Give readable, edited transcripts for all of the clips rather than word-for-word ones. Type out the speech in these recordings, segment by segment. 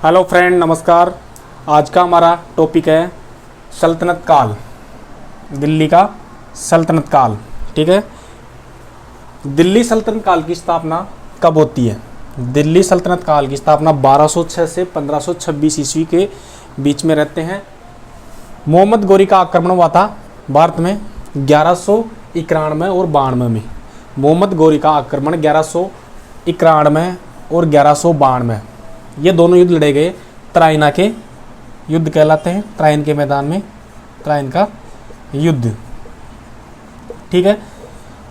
Hello friend, नमस्कार। आज का हमारा टॉपिक है सल्तनत काल, दिल्ली का सल्तनत काल। ठीक है, दिल्ली सल्तनत काल की स्थापना कब होती है? दिल्ली सल्तनत काल की स्थापना 1206 से 1526 ईस्वी के बीच में रहते हैं। मोहम्मद गोरी का आक्रमण हुआ था भारत में 1191 और 92 में। मोहम्मद गोरी का आक्रमण 1191 और 1192, ये दोनों युद्ध लड़े गए तराइना के युद्ध कहलाते हैं। तराइन के मैदान में तराइन का युद्ध। ठीक है,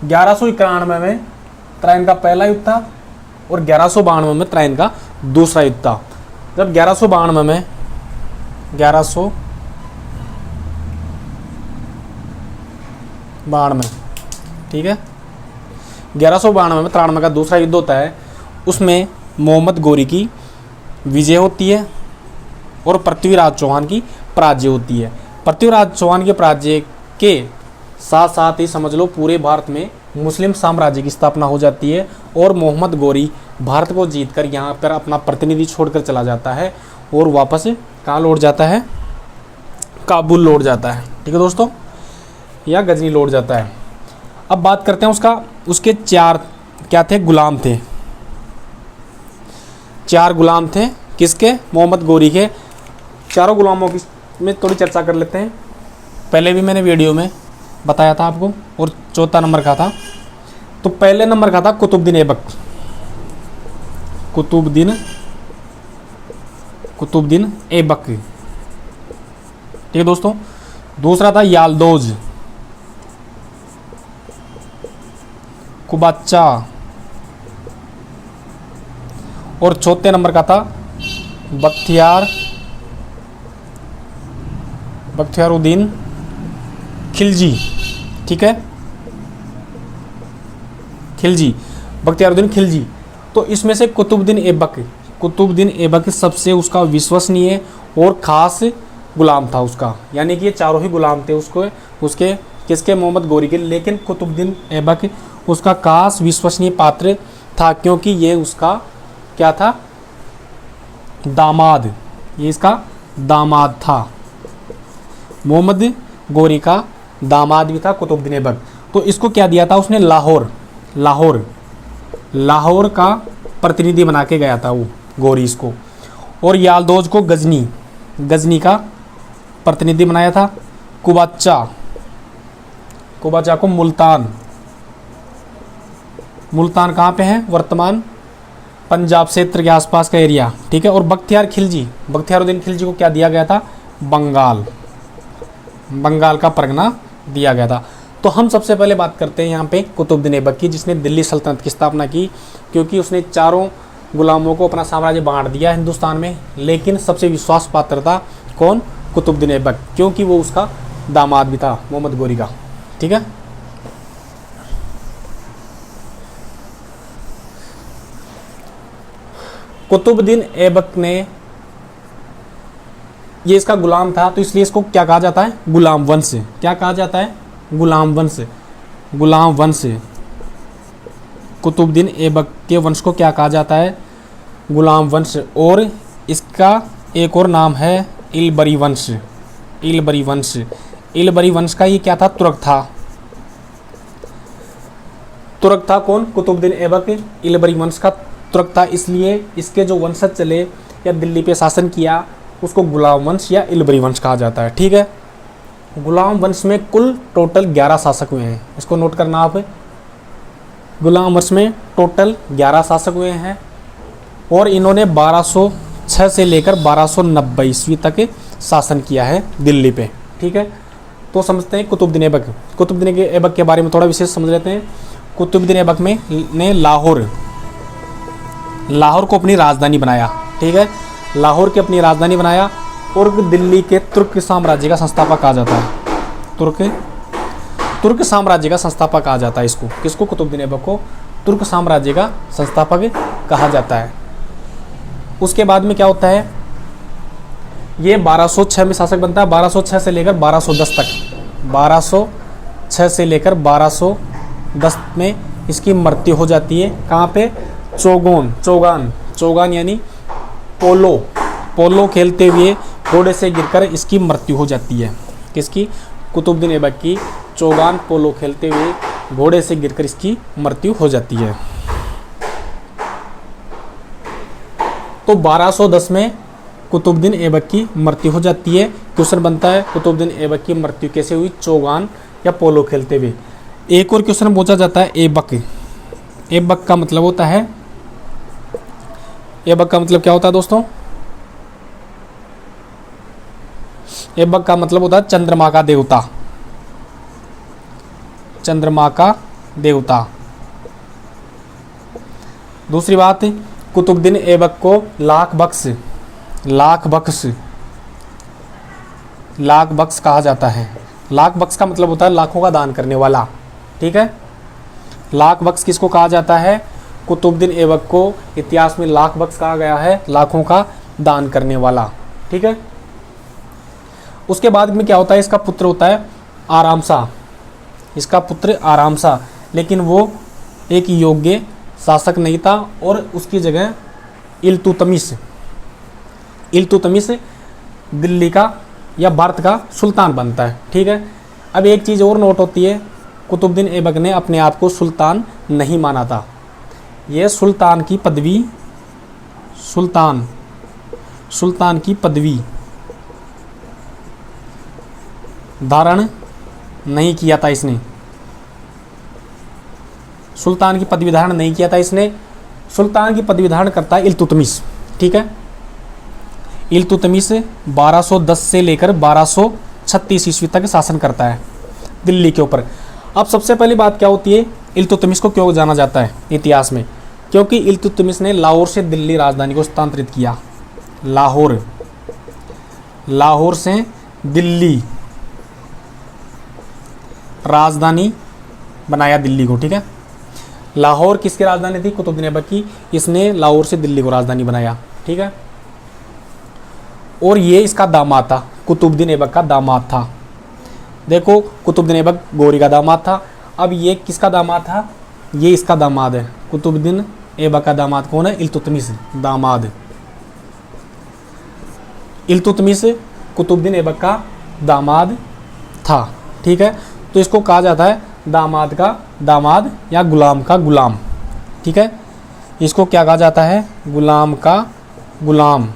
1191 में तराइन का पहला युद्ध था और 1192 में तराइन का दूसरा युद्ध था। जब 1192 में 1192, ठीक है, 1192 में तराइन का दूसरा युद्ध होता है। उसमें मोहम्मद गोरी की विजय होती है और पृथ्वीराज चौहान की पराजय होती है। पृथ्वीराज चौहान के पराजय के साथ साथ ही समझ लो पूरे भारत में मुस्लिम साम्राज्य की स्थापना हो जाती है और मोहम्मद गोरी भारत को जीतकर यहाँ पर अपना प्रतिनिधि छोड़कर चला जाता है और वापस कहाँ लौट जाता है? काबुल लौट जाता है। ठीक है दोस्तों, या गजनी लौट जाता है। अब बात करते हैं उसके चार क्या थे? गुलाम थे। चार गुलाम थे किसके? मोहम्मद गोरी के। चारों गुलामों की में थोड़ी चर्चा कर लेते हैं। पहले भी मैंने वीडियो में बताया था आपको, और चौथा नंबर का था। तो पहले नंबर का था कुतुबुद्दीन ऐबक। कुतुबुद्दीन ऐबक, ठीक है दोस्तों। दूसरा था यालदोज कुबाचा, और चौथे नंबर का था बख्तियारुद्दीन खिलजी। ठीक है, बख्तियारुद्दीन खिलजी। तो इसमें से कुतुबुद्दीन ऐबक सबसे उसका विश्वसनीय और खास गुलाम था उसका, यानी कि ये चारों ही गुलाम थे उसके किसके? मोहम्मद गोरी के। लेकिन कुतुबुद्दीन ऐबक उसका खास विश्वसनीय पात्र था, क्योंकि ये उसका क्या था? दामाद। ये इसका दामाद था। मोहम्मद गोरी का दामाद भी था कुतुबुद्दीन ऐबक। तो इसको क्या दिया था उसने? लाहौर का प्रतिनिधि बना के गया था वो गोरी इसको। और यालदोज को गजनी का प्रतिनिधि बनाया था। कुबाचा को मुल्तान कहाँ पे है? वर्तमान पंजाब क्षेत्र के आसपास का एरिया। ठीक है, और बख्तियारुद्दीन खिलजी को क्या दिया गया था? बंगाल का परगना दिया गया था। तो हम सबसे पहले बात करते हैं यहाँ पे कुतुबुद्दीन ऐबक की, जिसने दिल्ली सल्तनत की स्थापना की, क्योंकि उसने चारों गुलामों को अपना साम्राज्य बांट दिया हिंदुस्तान में। लेकिन सबसे विश्वास पात्र था कौन? कुतुबुद्दीन ऐबक, क्योंकि वो उसका दामाद भी था मोहम्मद गोरी का। ठीक है, कुतुबुद्दीन ऐबक ने, ये इसका गुलाम था, तो इसलिए इसको क्या कहा जाता है? गुलाम वंश। क्या कहा जाता है? गुलाम वंश। कुतुबुद्दीन ऐबक के वंश को क्या कहा जाता है? गुलाम वंश। और इसका एक और नाम है इलबरी वंश। इलबरी वंश का ये क्या था? तुर्क था। कौन? कुतुबुद्दीन ऐबक इलबरी वंश का तुर्क था। इसलिए इसके जो वंशज चले या दिल्ली पे शासन किया, उसको गुलाम वंश या इलबरी वंश कहा जाता है। ठीक है, गुलाम वंश में कुल टोटल 11 शासक हुए हैं। इसको नोट करना आप। गुलाम वंश में टोटल 11 शासक हुए हैं और इन्होंने 1206 से लेकर 1290 ईस्वी तक शासन किया है दिल्ली पे। ठीक है, तो समझते हैं कुतुबुद्दीन ऐबक के बारे में थोड़ा विशेष समझ लेते हैं। कुतुबुद्दीन ऐबक ने लाहौर को अपनी राजधानी बनाया। ठीक है, लाहौर की अपनी राजधानी बनाया और दिल्ली के तुर्क साम्राज्य का संस्थापक कहा जाता है। तुर्क साम्राज्य का संस्थापक कहा जाता है इसको। किसको? कुतुबुद्दीन ऐबक को तुर्क साम्राज्य का संस्थापक कहा जाता है। उसके बाद में क्या होता है? ये 1206 में शासक बनता है। 1206 से लेकर 1210 तक, 1206 से लेकर 1210 में इसकी मृत्यु हो जाती है। कहाँ पे? चौगान यानी पोलो खेलते हुए घोड़े से गिरकर इसकी मृत्यु हो जाती है। किसकी? कुतुबुद्दीन ऐबक की चौगान पोलो खेलते हुए घोड़े से गिरकर इसकी मृत्यु हो जाती है। तो 1210 में कुतुबुद्दीन ऐबक की मृत्यु हो जाती है। क्वेश्चन बनता है कुतुबुद्दीन ऐबक की मृत्यु कैसे हुई? चौगान या पोलो खेलते हुए। एक और क्वेश्चन पूछा जाता है ऐबक। ऐबक का मतलब होता है, ऐबक का मतलब क्या होता है दोस्तों? ऐबक का मतलब होता है चंद्रमा का देवता। चंद्रमा का देवता। दूसरी बात, कुतुबुद्दीन ऐबक को लाख बख्श कहा जाता है। लाख बख्श का मतलब होता है लाखों का दान करने वाला। ठीक है, लाख बख्श किसको कहा जाता है? कुतुबुद्दीन ऐबक को इतिहास में लाख बख्श कहा गया है, लाखों का दान करने वाला। ठीक है, उसके बाद में क्या होता है? इसका पुत्र होता है आराम शाह। इसका पुत्र आराम शाह, लेकिन वो एक योग्य शासक नहीं था और उसकी जगह इल्तुतमिश दिल्ली का या भारत का सुल्तान बनता है। ठीक है, अब एक चीज़ और नोट होती है, कुतुबुद्दीन ऐबक ने अपने आप को सुल्तान नहीं माना था। ये सुल्तान की पदवी धारण नहीं किया था इसने। सुल्तान की पदवी धारण नहीं किया था इसने। सुल्तान की पदवी धारण करता है इल्तुतमिश। ठीक है, इल्तुतमिश 1210 से लेकर 1236 ईस्वी तक शासन करता है दिल्ली के ऊपर। अब सबसे पहली बात क्या होती है, इल्तुतमिश को क्यों जाना जाता है इतिहास में? क्योंकि इल्तुतमिश ने लाहौर से दिल्ली राजधानी को स्थानांतरित किया। लाहौर से दिल्ली राजधानी बनाया दिल्ली को। ठीक है, लाहौर किसकी राजधानी थी? कुतुबुद्दीन ऐबक की। इसने लाहौर से दिल्ली को राजधानी बनाया। ठीक है, और ये इसका दामाद था, कुतुबुद्दीन ऐबक का दामाद था। देखो, कुतुबुद्दीन ऐबक गौरी का दामाद था। अब ये किसका दामाद था? ये इसका दामाद है। कुतुबुद्दीन ऐबक का दामाद कौन है? इल्तुतमिश दामाद। इल्तुतमिश कुतुबुद्दीन ऐबक का दामाद था। ठीक है, तो इसको कहा जाता है दामाद का दामाद या गुलाम का गुलाम। ठीक है, इसको क्या कहा जाता है? गुलाम का गुलाम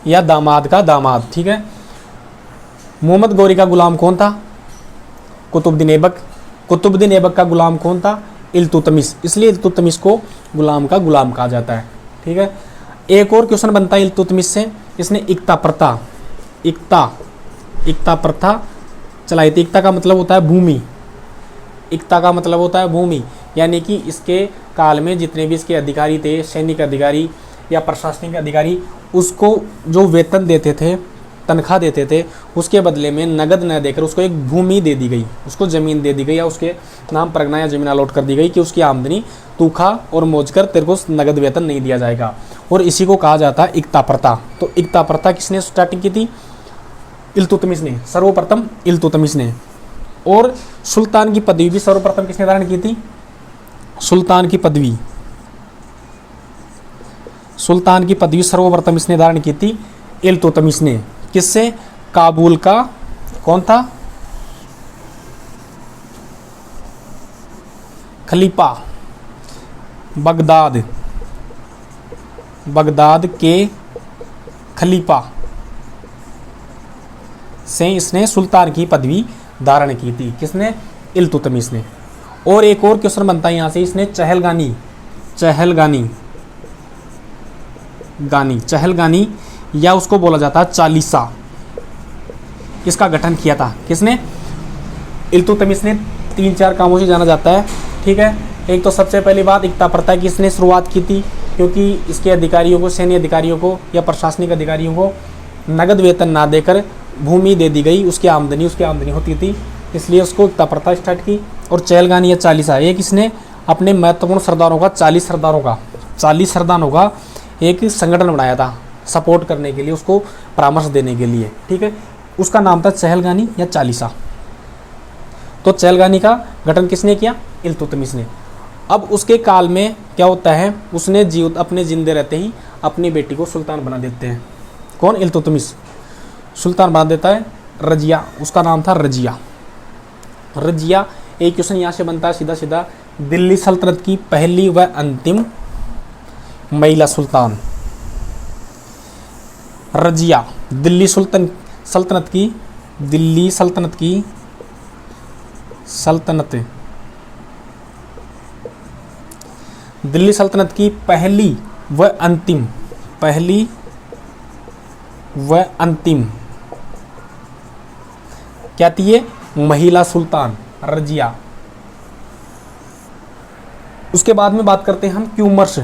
या दामाद का दामाद। ठीक है, मोहम्मद गौरी का गुलाम कौन था? कुतुबुद्दीन ऐबक। कुतुबुद्दीन ऐबक का गुलाम कौन था? इल्तुतमिश। इसलिए इल्तुतमिश को गुलाम का गुलाम कहा जाता है। ठीक है, एक और क्वेश्चन बनता है इल्तुतमिश से। इसने इक्ता प्रथा चलाई थी। इक्ता का मतलब होता है भूमि। इक्ता का मतलब होता है भूमि, यानी कि इसके काल में जितने भी इसके अधिकारी थे, सैनिक अधिकारी या प्रशासनिक अधिकारी, उसको जो वेतन देते थे, तनख्वाह देते थे, उसके बदले में नगद न देकर उसको एक भूमि दे दी गई, उसको ज़मीन दे दी गई या उसके नाम परगना या ज़मीन अलॉट कर दी गई कि उसकी आमदनी तू खा और मौज कर, तेरे को नगद वेतन नहीं दिया जाएगा। और इसी को कहा जाता है इक्ता प्रथा। तो इक्ता प्रथा किसने स्टार्टिंग की थी? इल्तुतमिश ने, सर्वप्रथम इल्तुतमिश ने। और सुल्तान की पदवी भी सर्वप्रथम किसने धारण की थी? सुल्तान की पदवी सर्वप्रथम इसने धारण की थी इल्तुतमिश ने। किससे? काबुल का कौन था? खलीफा, बगदाद के खलीफा से इसने सुल्तान की पदवी धारण की थी। किसने? इल्तुतमिश ने। और एक और क्वेश्चन बनता है यहाँ से, इसने चहलगानी या उसको बोला जाता है चालीसा, इसका गठन किया था। किसने? इल्तुतमिश ने। 3-4 कामों से जाना जाता है। ठीक है, एक तो सबसे पहली बात इक्ता प्रथा की इसने शुरुआत की थी, क्योंकि इसके अधिकारियों को, सैन्य अधिकारियों को या प्रशासनिक अधिकारियों को नगद वेतन ना देकर भूमि दे दी गई, उसकी आमदनी होती थी, इसलिए उसको इक्ता प्रथा स्टार्ट की। और चहलगानी या चालीसा, एक इसने अपने महत्वपूर्ण सरदारों का 40 सरदारों का एक संगठन बनाया था सपोर्ट करने के लिए, उसको परामर्श देने के लिए। ठीक है, उसका नाम था चहलगानी या चालीसा। तो चहलगानी का गठन किसने किया? इल्तुतमिश ने। अब उसके काल में क्या होता है, उसने अपने जिंदे रहते ही अपनी बेटी को सुल्तान बना देते हैं। कौन? इल्तुतमिश सुल्तान बना देता है। रजिया, उसका नाम था रजिया। रजिया, एक क्वेश्चन यहाँ से बनता है सीधा सीधा, दिल्ली सल्तनत की पहली व अंतिम महिला सुल्तान। रजिया दिल्ली सल्तनत की पहली व अंतिम क्या थी ये? महिला सुल्तान रजिया। उसके बाद में बात करते हैं हम क्यूमर्स,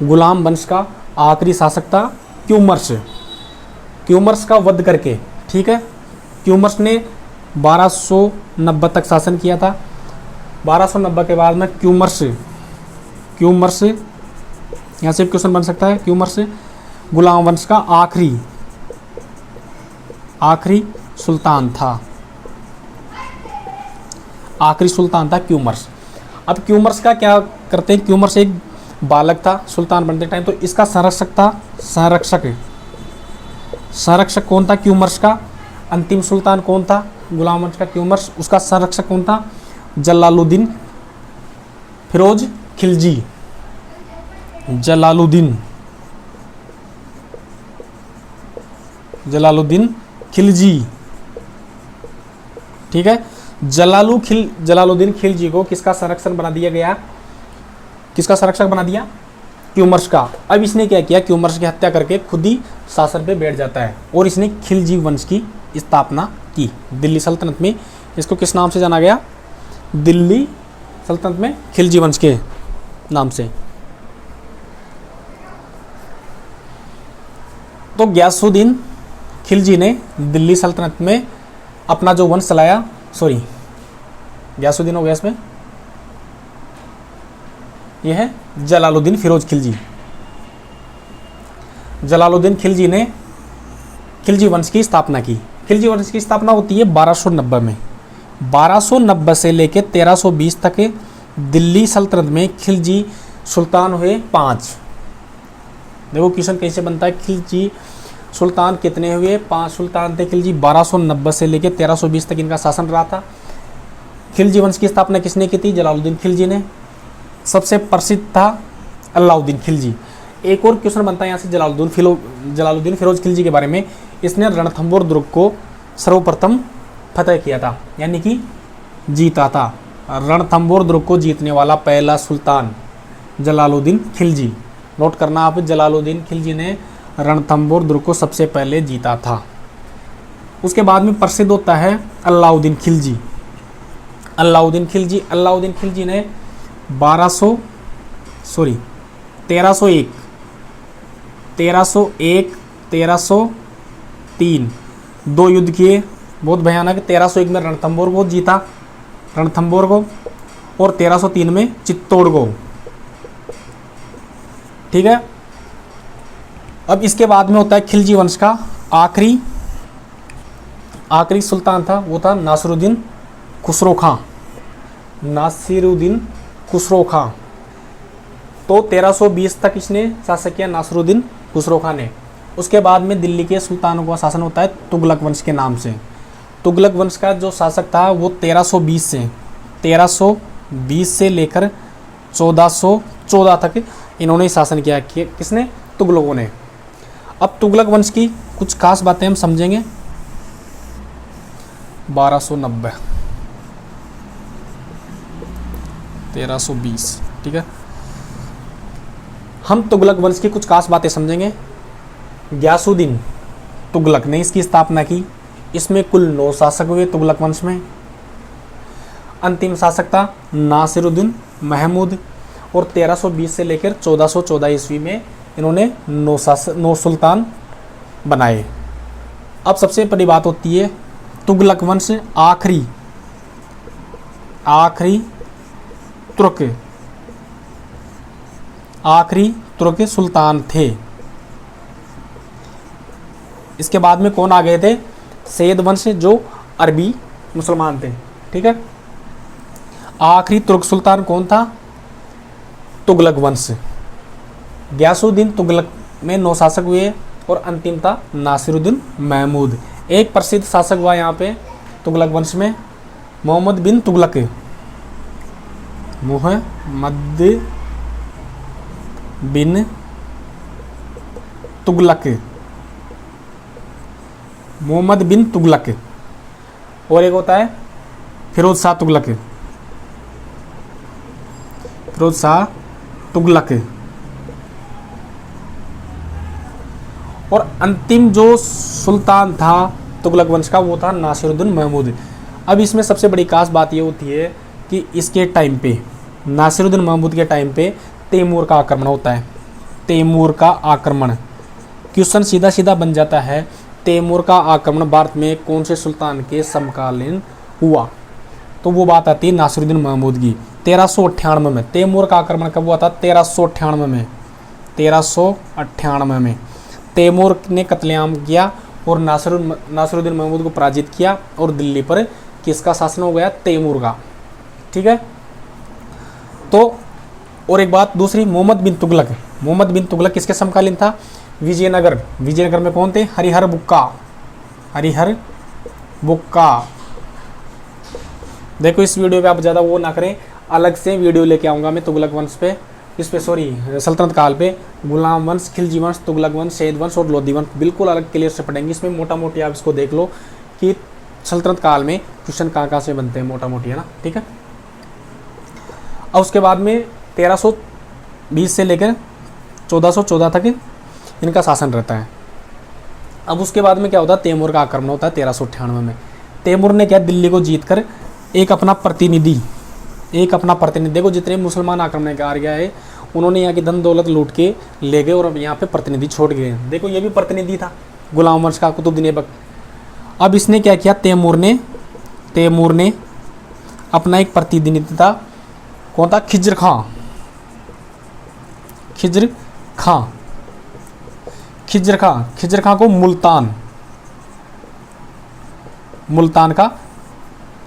गुलाम वंश का आखिरी शासक था क्यूमर्स का वध करके, ठीक है। क्यूमर्स ने 1290 तक शासन किया था। 1290 के बाद में क्यूमर्स यहाँ से क्वेश्चन बन सकता है, क्यूमर्स गुलाम वंश का आखिरी सुल्तान था क्यूमर्स। अब क्यूमर्स का क्या करते हैं, क्यूमर्स एक बालक था सुल्तान बनते टाइम, तो इसका संरक्षक कौन था क्यूमर्स का? अंतिम सुल्तान कौन था गुलाम वंश का? क्यूमर्स। उसका संरक्षक कौन था? जलालुद्दीन फिरोज खिलजी। जलालुद्दीन खिलजी, ठीक है। जलालुद्दीन खिलजी को किसका संरक्षक बना दिया? क्यूमर्स का। अब इसने क्या किया? क्यूमर्स की हत्या करके खुद ही शासन पे बैठ जाता है और इसने खिलजी वंश की स्थापना की दिल्ली सल्तनत में। इसको किस नाम से जाना गया? दिल्ली सल्तनत में खिलजी वंश के नाम से। तो गयासुद्दीन खिलजी ने दिल्ली सल्तनत में अपना जो वंश चलाया, गयासुद्दीन हो गया इसमें, यह है जलालुद्दीन फिरोज खिलजी। जलालुद्दीन खिलजी ने खिलजी वंश की स्थापना की। खिलजी वंश की स्थापना होती है 1290 में। 1290 से लेकर 1320 तक दिल्ली सल्तनत में खिलजी सुल्तान हुए 5। देखो क्वेश्चन कैसे बनता है, खिलजी सुल्तान कितने हुए? 5 सुल्तान थे खिलजी। 1290 से लेकर 1320 तक इनका शासन रहा था। खिलजी वंश की स्थापना किसने की थी? जलालुद्दीन खिलजी ने। सबसे प्रसिद्ध था अलाउद्दीन खिलजी। एक और क्वेश्चन बनता है यहाँ से जलालुद्दीन फिरोज खिलजी के बारे में। इसने रणथंबोर दुर्ग को सर्वप्रथम फतह किया था, यानी कि जीता था। रणथंबोर दुर्ग को जीतने वाला पहला सुल्तान जलालुद्दीन खिलजी। नोट करना आप, जलालुद्दीन खिलजी ने रणथंबोर दुर्ग को सबसे पहले जीता था। उसके बाद में प्रसिद्ध होता है अलाउद्दीन खिलजी ने 1301, 1303 दो युद्ध किए, बहुत भयानक। 1301 में रणथंबोर को जीता, और 1303 में चित्तौड़ को, ठीक है। अब इसके बाद में होता है खिलजी वंश का आखिरी सुल्तान था, वो था नासिरुद्दीन खुसरो खां। तो 1320 तक इसने शासन किया नासिरुद्दीन खुसरो खां ने। उसके बाद में दिल्ली के सुल्तानों का शासन होता है तुगलक वंश के नाम से। तुगलक वंश का जो शासक था वो 1320 से लेकर 1414 तक इन्होंने शासन किया। किसने? तुगलकों ने। अब तुगलक वंश की कुछ खास बातें हम समझेंगे। 1290, 1320, ठीक है। हम तुगलक वंश की कुछ खास बातें समझेंगे। गयासुद्दीन तुगलक ने इसकी स्थापना की। इसमें कुल 9 शासक हुए तुगलक वंश में। अंतिम शासक था नासिरुद्दीन महमूद, और 1320 से लेकर 1414 ईस्वी में इन्होंने 9 सुल्तान बनाए। अब सबसे बड़ी बात होती है तुगलक वंश आखिरी तुर्क सुल्तान थे। इसके बाद में कौन आ गए थे? सैयद वंश, जो अरबी मुसलमान थे, ठीक है। आखिरी तुर्क सुल्तान कौन था? तुगलक वंश। गयासुद्दीन तुगलक में 9 शासक हुए और अंतिम था नासिरुद्दीन महमूद। एक प्रसिद्ध शासक हुआ यहाँ पे तुगलक वंश में, मोहम्मद बिन तुगलक। मोहम्मद बिन तुगलक, मोहम्मद बिन तुगलक। और एक होता है फिरोज शाह तुगलक, फिरोज शाह तुगलक। और अंतिम जो सुल्तान था तुगलक वंश का वो था नासिरुद्दीन महमूद। अब इसमें सबसे बड़ी खास बात ये होती है कि इसके टाइम पे, नासिरुद्दीन महमूद के टाइम पे तैमूर का आक्रमण होता है। तैमूर का आक्रमण, क्वेश्चन सीधा सीधा बन जाता है, तैमूर का आक्रमण भारत में कौन से सुल्तान के समकालीन हुआ? तो वो बात आती है नासिरुद्दीन महमूद की 1398 में। तैमूर का आक्रमण कब हुआ था? 1398 में। 1398 में तैमूर ने कत्लेआम किया और नासिरुद्दीन महमूद को पराजित किया और दिल्ली पर किसका शासन हो गया? तैमूर का। ठीक है। तो और एक बात दूसरी, मोहम्मद बिन तुगलक। मोहम्मद बिन तुगलक किसके समकालीन था? विजयनगर। विजयनगर में कौन थे? हरिहर बुक्का। हरिहर बुक्का। देखो इस वीडियो पे आप ज़्यादा वो ना करें, अलग से वीडियो लेके आऊँगा मैं तुगलक वंश पे, इस पे सॉरी सल्तनत काल पे। गुलाम वंश, खिलजी वंश, तुगलक वंश, सैयद वंश और लोधी वंश बिल्कुल अलग क्लियर से पढ़ेंगे। इसमें मोटा मोटी आप इसको देख लो कि सल्तनत काल में क्वेश्चन कहाँ कहाँ से बनते हैं, मोटा मोटी, है ना। ठीक है। और उसके बाद में 1320 से लेकर 1414 तक इनका शासन रहता है। अब उसके बाद में क्या होता है? तैमूर का आक्रमण होता है 1398 में। तैमूर ने क्या, दिल्ली को जीतकर एक अपना प्रतिनिधि, देखो जितने मुसलमान आक्रमणकार गया है उन्होंने यहाँ की धन दौलत लूट के ले गए और अब यहाँ पे प्रतिनिधि छोड़ गए। देखो ये भी प्रतिनिधि था गुलाम वंश का, कुतुबुद्दीन ऐबक। अब इसने क्या किया? तैमूर ने अपना एक प्रतिनिधि था, कौन था? खिज्र खां। खिज्र खां को मुल्तान का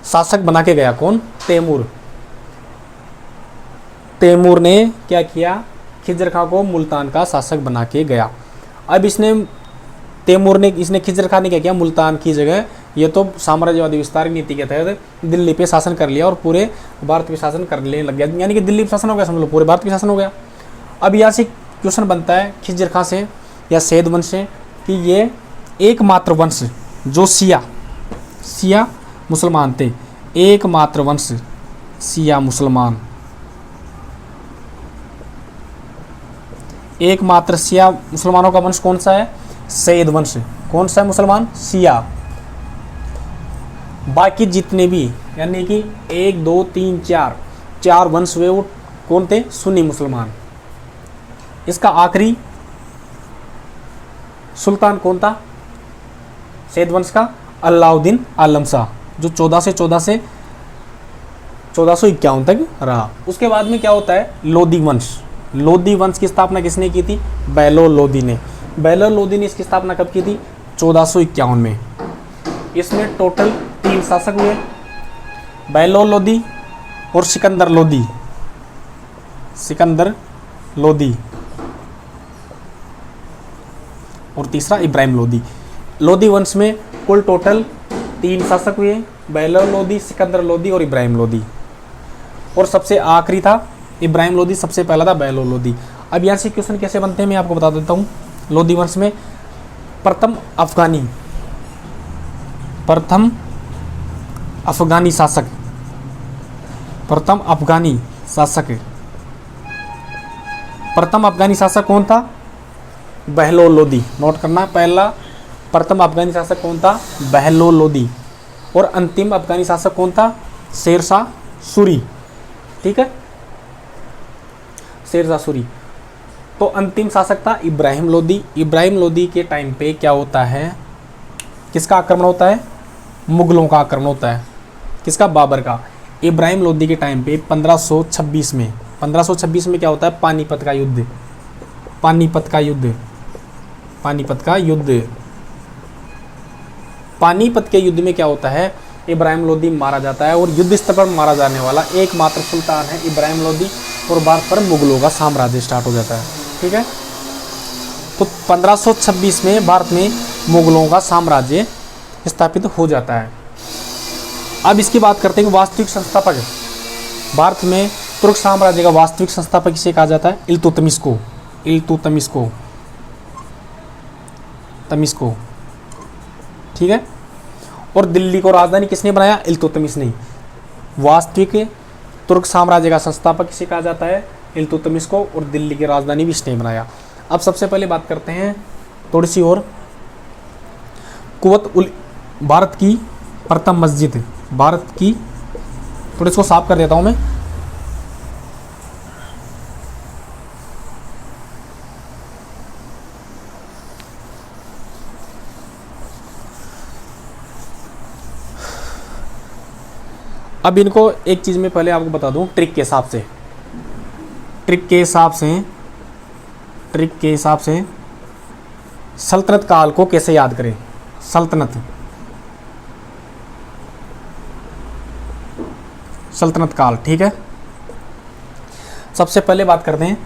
शासक बना के गया। कौन? तैमूर। तैमूर ने क्या किया? खिज्र खां को मुल्तान का शासक बना के गया। अब इसने खिज्र खां ने क्या किया? मुल्तान की जगह ये तो साम्राज्यवादी विस्तार की नीति के तहत दिल्ली पे शासन कर लिया और पूरे भारत पे शासन करने लग गया। यानी कि दिल्ली पे शासन हो गया, समझ लो पूरे भारत पे शासन हो गया। अब यहाँ से क्वेश्चन बनता है खिज्र खां से या सैयद वंश से कि ये एकमात्र वंश जो शिया मुसलमान थे, एकमात्र वंश शिया मुसलमान, एकमात्र शिया मुसलमानों का वंश कौन सा है? सैयद वंश। कौन सा है मुसलमान? शिया। बाकी जितने भी यानी कि 1 2 3 4 वंश हुए वो कौन थे? सुन्नी मुसलमान। इसका आखिरी सुल्तान कौन था सैयद वंश का? अलाउद्दीन आलम शाह, जो 1451 तक रहा। उसके बाद में क्या होता है? लोधी वंश। लोधी वंश की स्थापना किसने की थी? बहलोल लोधी ने। बहलोल लोधी ने इसकी स्थापना कब की थी? 1451 में। इसमें टोटल 3 शासक हुए, बहलोल लोधी और सिकंदर लोधी और तीसरा इब्राहिम लोधी। लोधी वंश में कुल टोटल 3 शासक हुए, बहलोल लोधी, सिकंदर लोधी और इब्राहिम लोधी। और सबसे आखिरी था इब्राहिम लोधी, सबसे पहला था बहलोल लोधी। अब यहाँ से क्वेश्चन कैसे बनते हैं मैं आपको बता देता हूँ। लोधी वंश में प्रथम अफगानी शासक कौन था? बहलोल लोधी। नोट करना, प्रथम अफगानी शासक कौन था? बहलोल लोधी। और अंतिम अफगानी शासक कौन था? शेरशाह सूरी। ठीक है, शेरशाह सूरी। तो अंतिम शासक था इब्राहिम लोधी। इब्राहिम लोधी के टाइम पे क्या होता है? किसका आक्रमण होता है? मुगलों का आक्रमण होता है। किसका? बाबर का। इब्राहिम लोधी के टाइम पे 1526 में क्या होता है? पानीपत का युद्ध। पानीपत के युद्ध में क्या होता है? इब्राहिम लोदी मारा जाता है, और युद्ध स्तर पर मारा जाने वाला एकमात्र सुल्तान है इब्राहिम लोदी, और भारत पर मुगलों का साम्राज्य स्टार्ट हो जाता है। ठीक है, तो 1526 में भारत में मुगलों का साम्राज्य स्थापित हो जाता है। अब इसकी बात करते हैं कि वास्तविक संस्थापक भारत में तुर्क साम्राज्य का वास्तविक संस्थापक किसे कहा जाता है? इल्तुतमिश को। इल्तुतमिश को, तमिश को। ठीक है, और दिल्ली को राजधानी किसने बनाया? इल्तुतमिश ने। वास्तविक तुर्क साम्राज्य का संस्थापक किसे कहा जाता है? इल्तुतमिश को, और दिल्ली की राजधानी भी इसने बनाया। अब सबसे पहले बात करते हैं थोड़ी सी और, कुवत उल भारत की प्रथम मस्जिद, भारत की, थोड़ी इसको साफ कर देता हूं मैं। अब इनको एक चीज में पहले आपको बता दूं, ट्रिक के हिसाब से, ट्रिक के हिसाब से सल्तनत काल को कैसे याद करें? सल्तनत काल। ठीक है, सबसे पहले बात करते हैं,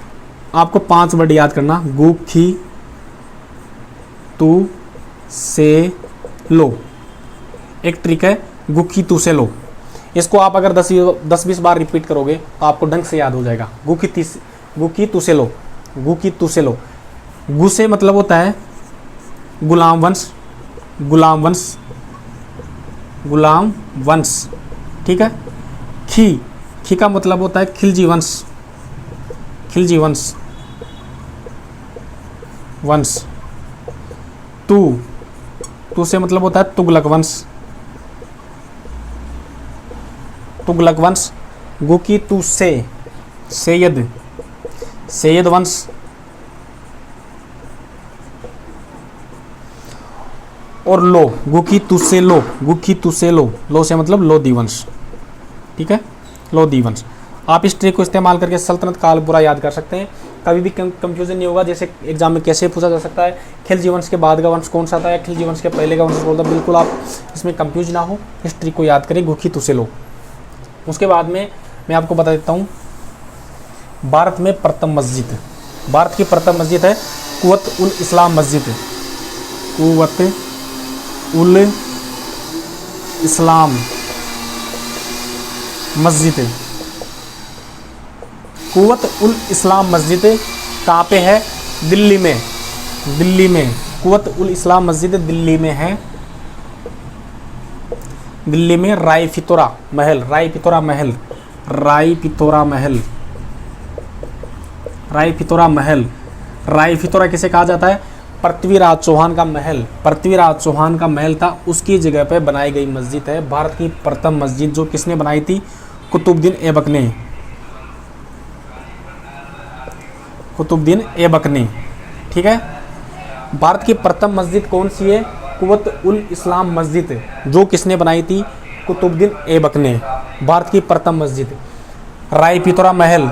आपको 5 वर्ड याद करना, गु खी तू से लो। एक ट्रिक है, गु खी तू से लो। इसको आप अगर 10-20 बार रिपीट करोगे तो आपको ढंग से याद हो जाएगा। गु की तू से लो, गु की तू से लो। गु से मतलब होता है गुलाम वंश, गुलाम वंश, गुलाम वंश। ठीक है, खी का मतलब होता है खिलजी वंश, खिलजी वंश, वंश। तू से मतलब होता है तुगलक वंश, तुगलक वंश। गु की तू से सैयद, सैयद वंश। और लो, गु की तू से लो, गु की तू से लो, लो से मतलब लोधी वंश। ठीक है, लोधी वंश। आप इस ट्रिक को इस्तेमाल करके सल्तनत काल पूरा याद कर सकते हैं, कभी भी कंफ्यूजन नहीं होगा। जैसे एग्जाम में कैसे पूछा जा सकता है, खिलजी वंश के बाद का वंश कौन सा था, या खिलजी वंश के पहले का वंश कौन था, बिल्कुल आप इसमें कंफ्यूज ना हो। इस ट्रिक को याद करें, गु की तू से लो। उसके बाद में मैं आपको बता देता हूँ, भारत में प्रथम मस्जिद, भारत की प्रथम मस्जिद है कुवत उल इस्लाम मस्जिद, कुवत उल इस्लाम मस्जिद। कुवत उल इस्लाम मस्जिद कहाँ पे है? दिल्ली में, दिल्ली में। कुवत उल इस्लाम मस्जिद दिल्ली में है, दिल्ली में राय फितोरा महल, राय फितोरा महल, राय फितोरा महल, राय फितोरा महल। राय फितोरा किसे कहा जाता है? पृथ्वीराज चौहान का महल, पृथ्वीराज चौहान का महल था, उसकी जगह पे बनाई गई मस्जिद है। भारत की प्रथम मस्जिद जो किसने बनाई थी? कुतुबुद्दीन ऐबक ने, कुतुबुद्दीन ऐबक ने। ठीक है, भारत की प्रथम मस्जिद कौन सी है? कुवत उल इस्लाम मस्जिद, जो किसने बनाई थी? कुतुबुद्दीन ऐबक ने। भारत की प्रथम मस्जिद राय पिथौरा महल,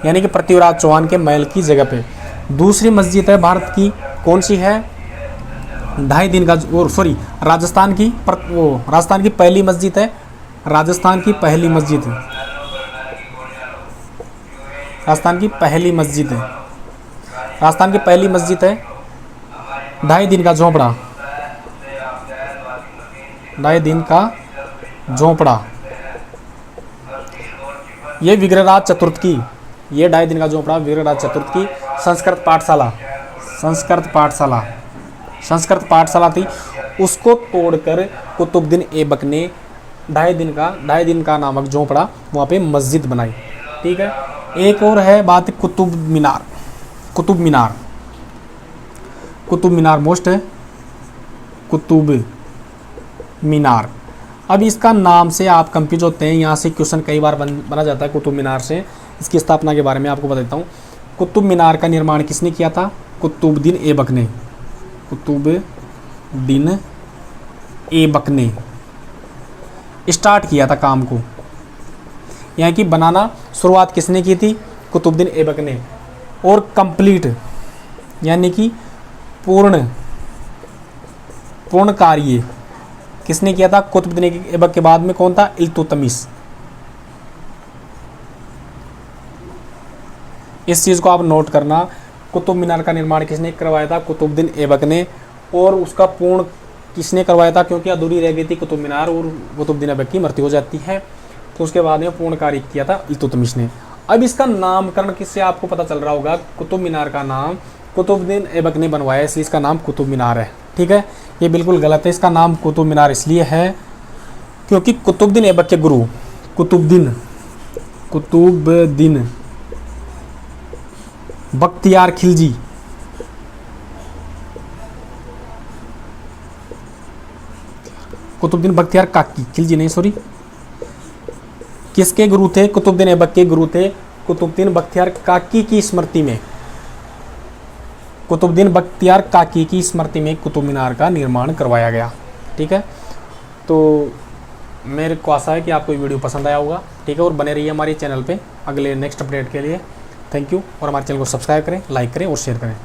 यानी कि पृथ्वीराज चौहान के महल की जगह पे। दूसरी मस्जिद है भारत की, कौन सी है? 2.5 दिन का, सॉरी, राजस्थान की राजस्थान की पहली मस्जिद है, राजस्थान की पहली मस्जिद, राजस्थान की पहली मस्जिद है, राजस्थान की पहली मस्जिद है 2.5 दिन का झोंपड़ा, 2.5 दिन का झोंपड़ा। ये विग्रहराज चतुर्थ की, ये 2.5 दिन का झोंपड़ा विग्रहराज चतुर्थ की संस्कृत पाठशाला, संस्कृत पाठशाला, संस्कृत पाठशाला थी। उसको तोड़कर कुतुबुद्दीन ऐबक ने 2.5 दिन का नामक झोंपड़ा वहाँ पे मस्जिद बनाई। ठीक है, एक और है बात कुतुब मीनार, कुतुब मीनार, कुतुब मीनार मोस्ट है, कुतुब मीनार। अब इसका नाम से आप कंफ्यूज होते हैं, यहाँ से क्वेश्चन कई बार बना जाता है कुतुब मीनार से। इसकी स्थापना के बारे में आपको बता देता हूँ। कुतुब मीनार का निर्माण किसने किया था? कुतुबुद्दीन ऐबक ने, कुतुबुद्दीन ऐबक ने स्टार्ट किया था काम को। यहाँ की बनाना शुरुआत किसने की थी? कुतुबुद्दीन ऐबक ने। और कंप्लीट यानी कि पूर्ण कार्य किसने किया था? कुतुबुद्दीन ऐबक के बाद में कौन था? इल्तुतमिश। इस चीज़ को आप नोट करना, कुतुब मीनार का निर्माण किसने करवाया था? कुतुबुद्दीन ऐबक ने। और उसका पूर्ण किसने करवाया था? क्योंकि अधूरी रह गई थी कुतुब मीनार और कुतुबुद्दीन ऐबक की मृत्यु हो जाती है, तो उसके बाद में पूर्ण कार्य किया था इल्तुतमिश ने। अब इसका नामकरण किससे आपको पता चल रहा होगा? कुतुब मीनार का नाम कुतुबुद्दीन ऐबक ने बनवाया, इसलिए इसका नाम कुतुब मीनार है। ठीक है, ये बिल्कुल गलत है। इसका नाम कुतुब मीनार इसलिए है क्योंकि कुतुबुद्दीन ऐबक के गुरु कुतुबुद्दीन बख्तियार खिलजी कुतुबुद्दीन बख्तियार काकी, खिलजी नहीं सॉरी, किसके गुरु थे? कुतुबुद्दीन ऐबक के गुरु थे कुतुबुद्दीन बख्तियार काकी की स्मृति में। कुतुबुद्दीन बख्तियार काकी की स्मृति में कुतुब मीनार का निर्माण करवाया गया। ठीक है, तो मेरे को आशा है कि आपको ये वीडियो पसंद आया होगा। ठीक है, और बने रहिए हमारे चैनल पे अगले नेक्स्ट अपडेट के लिए। थैंक यू, और हमारे चैनल को सब्सक्राइब करें, लाइक करें और शेयर करें।